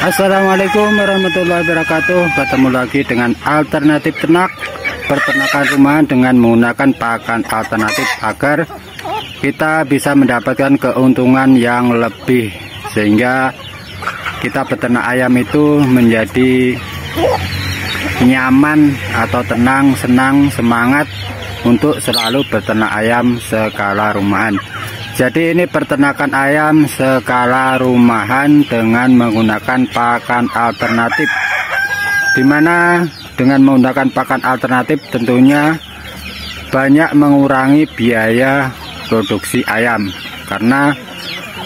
Assalamualaikum warahmatullahi wabarakatuh. Ketemu lagi dengan alternatif ternak peternakan rumahan dengan menggunakan pakan alternatif agar kita bisa mendapatkan keuntungan yang lebih, sehingga kita peternak ayam itu menjadi nyaman atau tenang, senang, semangat untuk selalu beternak ayam skala rumahan. Jadi ini peternakan ayam skala rumahan dengan menggunakan pakan alternatif, dimana dengan menggunakan pakan alternatif tentunya banyak mengurangi biaya produksi ayam, karena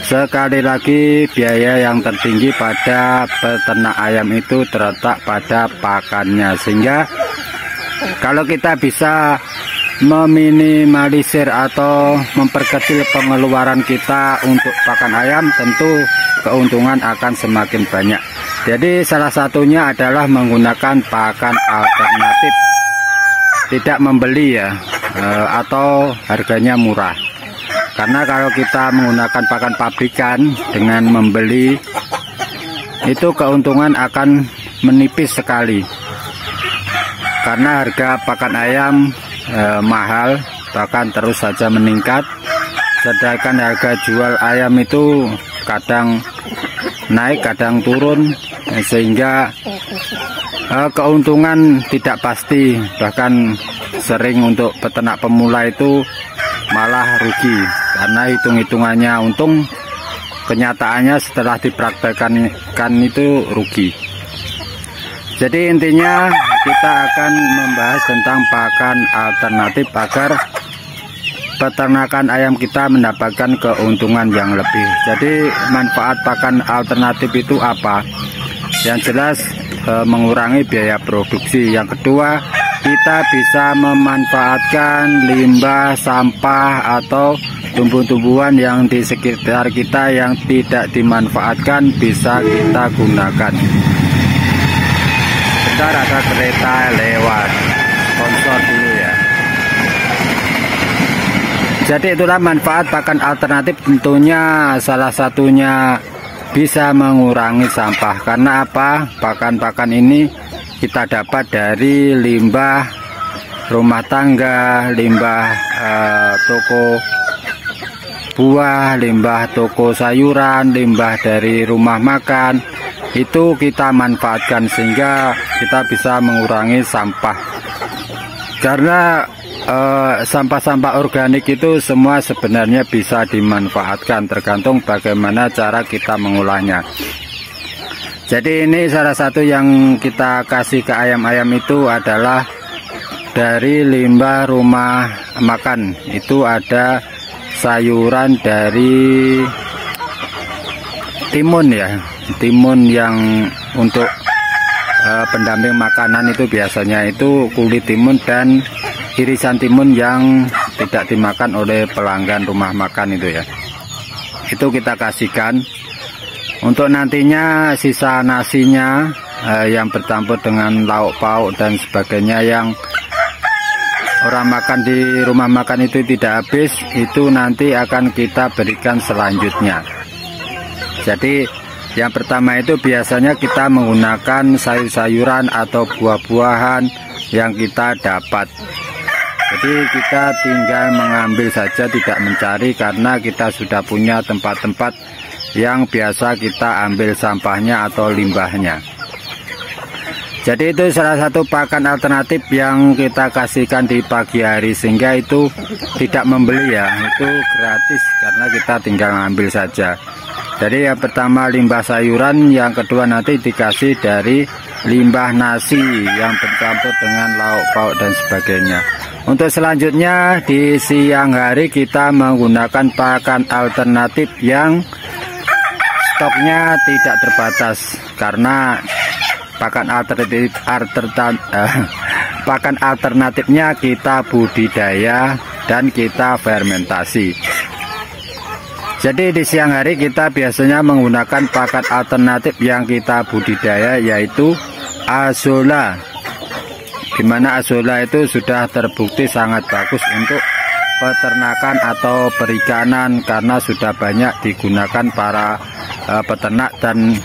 sekali lagi biaya yang tertinggi pada peternak ayam itu terletak pada pakannya, sehingga kalau kita bisa meminimalisir atau memperkecil pengeluaran kita untuk pakan ayam, tentu keuntungan akan semakin banyak. Jadi salah satunya adalah menggunakan pakan alternatif, tidak membeli ya, atau harganya murah. Karena kalau kita menggunakan pakan pabrikan dengan membeli, itu keuntungan akan menipis sekali, karena harga pakan ayam mahal, bahkan terus saja meningkat, sedangkan harga jual ayam itu kadang naik kadang turun, sehingga keuntungan tidak pasti, bahkan sering untuk peternak pemula itu malah rugi, karena hitung-hitungannya untung, kenyataannya setelah dipraktekkan itu rugi. Jadi intinya kita akan membahas tentang pakan alternatif agar peternakan ayam kita mendapatkan keuntungan yang lebih. Jadi manfaat pakan alternatif itu apa? Yang jelas mengurangi biaya produksi. Yang kedua, kita bisa memanfaatkan limbah, sampah atau tumbuh-tumbuhan yang di sekitar kita yang tidak dimanfaatkan, bisa kita gunakan. Bentar, ada kereta lewat, sponsor dulu ya. Jadi itulah manfaat pakan alternatif, tentunya salah satunya bisa mengurangi sampah. Karena apa? Pakan-pakan ini kita dapat dari limbah rumah tangga, limbah toko buah, limbah toko sayuran, limbah dari rumah makan. Itu kita manfaatkan sehingga kita bisa mengurangi sampah, karena sampah-sampah organik itu semua sebenarnya bisa dimanfaatkan, tergantung bagaimana cara kita mengolahnya. Jadi ini salah satu yang kita kasih ke ayam-ayam itu adalah dari limbah rumah makan. Itu ada sayuran dari timun ya, timun yang untuk pendamping makanan itu biasanya itu kulit timun dan irisan timun yang tidak dimakan oleh pelanggan rumah makan itu ya. Itu kita kasihkan. Untuk nantinya sisa nasinya yang bercampur dengan lauk pauk dan sebagainya yang orang makan di rumah makan itu tidak habis, itu nanti akan kita berikan selanjutnya. Jadi yang pertama itu biasanya kita menggunakan sayur-sayuran atau buah-buahan yang kita dapat. Jadi kita tinggal mengambil saja, tidak mencari, karena kita sudah punya tempat-tempat yang biasa kita ambil sampahnya atau limbahnya. Jadi itu salah satu pakan alternatif yang kita kasihkan di pagi hari, sehingga itu tidak membeli ya, itu gratis karena kita tinggal ngambil saja. Jadi yang pertama limbah sayuran, yang kedua nanti dikasih dari limbah nasi yang bercampur dengan lauk pauk dan sebagainya. Untuk selanjutnya di siang hari kita menggunakan pakan alternatif yang stoknya tidak terbatas, karena pakan alternatifnya kita budidaya dan kita fermentasi. Jadi di siang hari kita biasanya menggunakan pakan alternatif yang kita budidaya, yaitu Azolla. Dimana Azolla itu sudah terbukti sangat bagus untuk peternakan atau perikanan, karena sudah banyak digunakan para peternak dan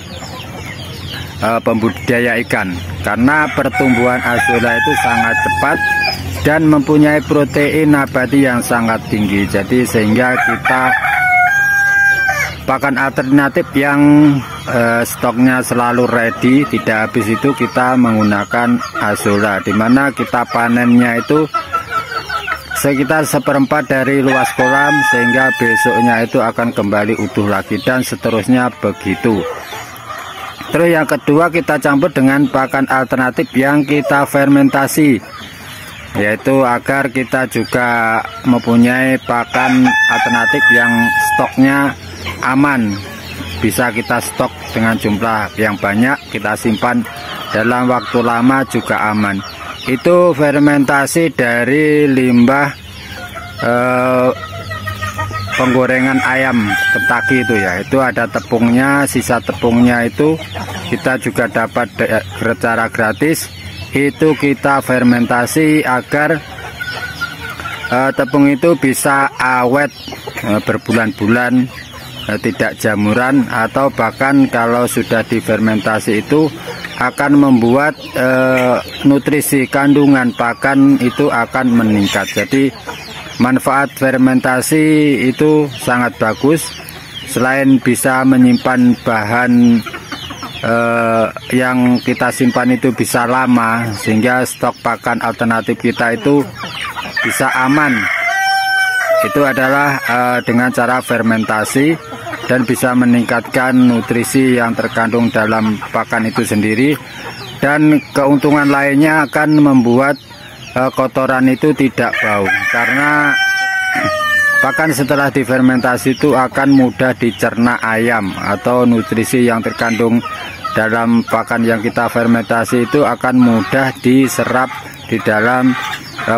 pembudidaya ikan, karena pertumbuhan azula itu sangat cepat dan mempunyai protein nabati yang sangat tinggi. Jadi sehingga kita pakan alternatif yang stoknya selalu ready, tidak habis itu kita menggunakan azula, dimana kita panennya itu sekitar 1/4 dari luas kolam, sehingga besoknya itu akan kembali utuh lagi dan seterusnya begitu. Terus yang kedua, kita campur dengan pakan alternatif yang kita fermentasi, yaitu agar kita juga mempunyai pakan alternatif yang stoknya aman, bisa kita stok dengan jumlah yang banyak, kita simpan dalam waktu lama juga aman. Itu fermentasi dari limbah penggorengan ayam Kentucky itu ya, itu ada tepungnya, sisa tepungnya itu kita juga dapat secara gratis. Itu kita fermentasi agar tepung itu bisa awet berbulan-bulan, tidak jamuran, atau bahkan kalau sudah difermentasi itu akan membuat nutrisi kandungan pakan itu akan meningkat. Jadi manfaat fermentasi itu sangat bagus. Selain bisa menyimpan bahan yang kita simpan itu bisa lama, sehingga stok pakan alternatif kita itu bisa aman. Itu adalah dengan cara fermentasi, dan bisa meningkatkan nutrisi yang terkandung dalam pakan itu sendiri. Dan keuntungan lainnya akan membuat kotoran itu tidak bau, karena pakan setelah difermentasi itu akan mudah dicerna ayam, atau nutrisi yang terkandung dalam pakan yang kita fermentasi itu akan mudah diserap di dalam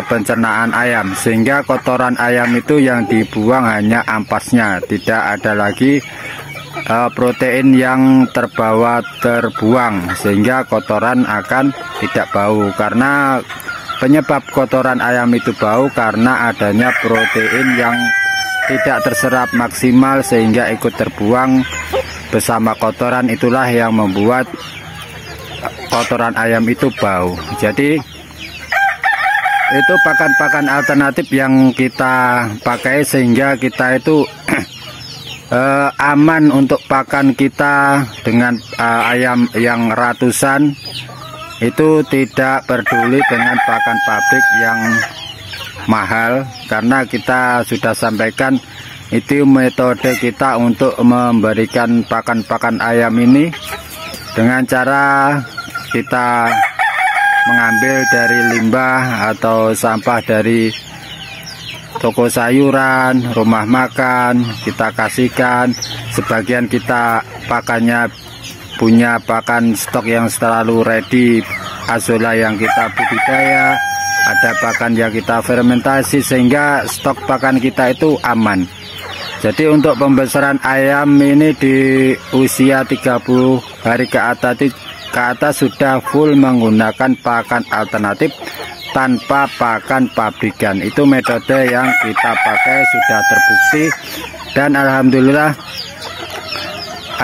pencernaan ayam, sehingga kotoran ayam itu yang dibuang hanya ampasnya, tidak ada lagi protein yang terbuang, sehingga kotoran akan tidak bau. Karena penyebab kotoran ayam itu bau karena adanya protein yang tidak terserap maksimal, sehingga ikut terbuang bersama kotoran. Itulah yang membuat kotoran ayam itu bau. Jadi itu pakan-pakan alternatif yang kita pakai, sehingga kita itu aman untuk pakan kita. Dengan ayam yang ratusan itu tidak peduli dengan pakan pabrik yang mahal, karena kita sudah sampaikan itu metode kita untuk memberikan pakan-pakan ayam ini dengan cara kita mengambil dari limbah atau sampah dari toko sayuran, rumah makan, kita kasihkan. Sebagian kita pakannya punya pakan stok yang selalu ready, azula yang kita budidaya, ada pakan yang kita fermentasi, sehingga stok pakan kita itu aman. Jadi untuk pembesaran ayam ini di usia 30 hari ke atas sudah full menggunakan pakan alternatif tanpa pakan pabrikan. Itu metode yang kita pakai, sudah terbukti, dan alhamdulillah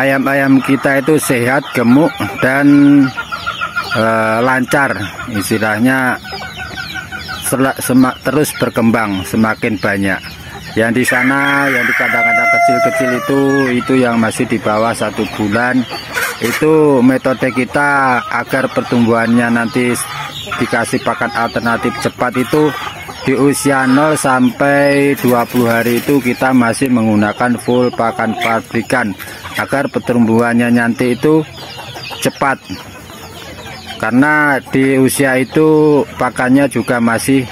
ayam-ayam kita itu sehat, gemuk, dan lancar, istilahnya terus berkembang semakin banyak. Yang di sana, yang di kandang-kandang kecil-kecil itu yang masih di bawah 1 bulan, itu metode kita agar pertumbuhannya nanti dikasih pakan alternatif cepat, itu di usia 0 sampai 20 hari itu kita masih menggunakan full pakan pabrikan agar pertumbuhannya nanti itu cepat. Karena di usia itu pakannya juga masih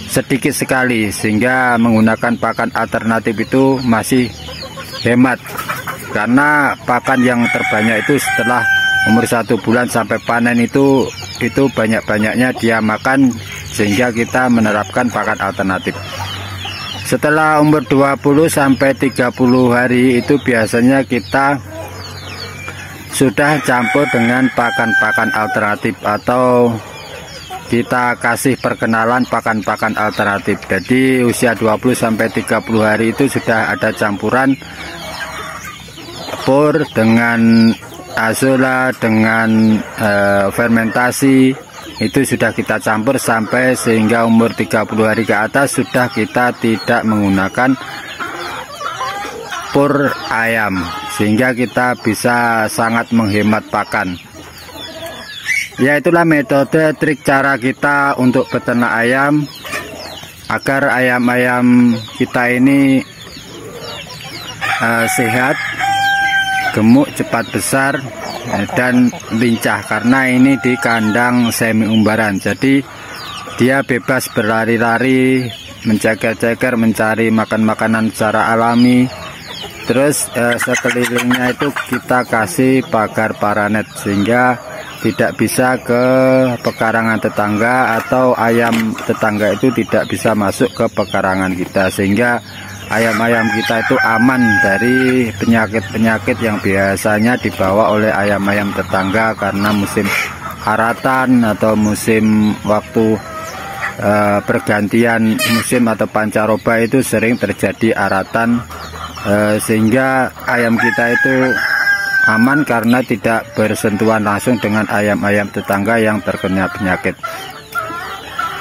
sedikit sekali, sehingga menggunakan pakan alternatif itu masih hemat. Karena pakan yang terbanyak itu setelah umur 1 bulan sampai panen itu banyak-banyaknya dia makan, sehingga kita menerapkan pakan alternatif. Setelah umur 20 sampai 30 hari itu biasanya kita sudah campur dengan pakan-pakan alternatif, atau kita kasih perkenalan pakan-pakan alternatif. Jadi usia 20 sampai 30 hari itu sudah ada campuran pur dengan azolla dengan fermentasi itu sudah kita campur sampai sehingga umur 30 hari ke atas sudah kita tidak menggunakan pur ayam, sehingga kita bisa sangat menghemat pakan. Ya, itulah metode trik cara kita untuk beternak ayam agar ayam-ayam kita ini sehat, gemuk, cepat besar dan lincah, karena ini di kandang semi umbaran. Jadi dia bebas berlari-lari, menceker-ceker, mencari makan makanan secara alami. Terus sekelilingnya itu kita kasih pagar paranet sehingga tidak bisa ke pekarangan tetangga, atau ayam tetangga itu tidak bisa masuk ke pekarangan kita, sehingga ayam-ayam kita itu aman dari penyakit-penyakit yang biasanya dibawa oleh ayam-ayam tetangga karena musim haratan atau musim waktu pergantian musim atau pancaroba itu sering terjadi aratan, sehingga ayam kita itu aman karena tidak bersentuhan langsung dengan ayam-ayam tetangga yang terkena penyakit.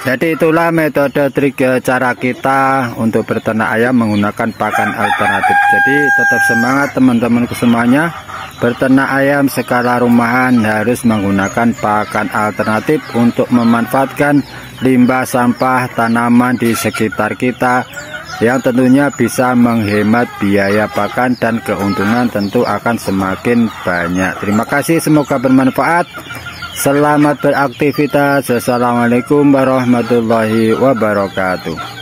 Jadi itulah metode trik cara kita untuk beternak ayam menggunakan pakan alternatif. Jadi tetap semangat teman-temanku semuanya, beternak ayam skala rumahan harus menggunakan pakan alternatif untuk memanfaatkan limbah sampah tanaman di sekitar kita, yang tentunya bisa menghemat biaya pakan dan keuntungan tentu akan semakin banyak. Terima kasih, semoga bermanfaat. Selamat beraktivitas. Assalamualaikum warahmatullahi wabarakatuh.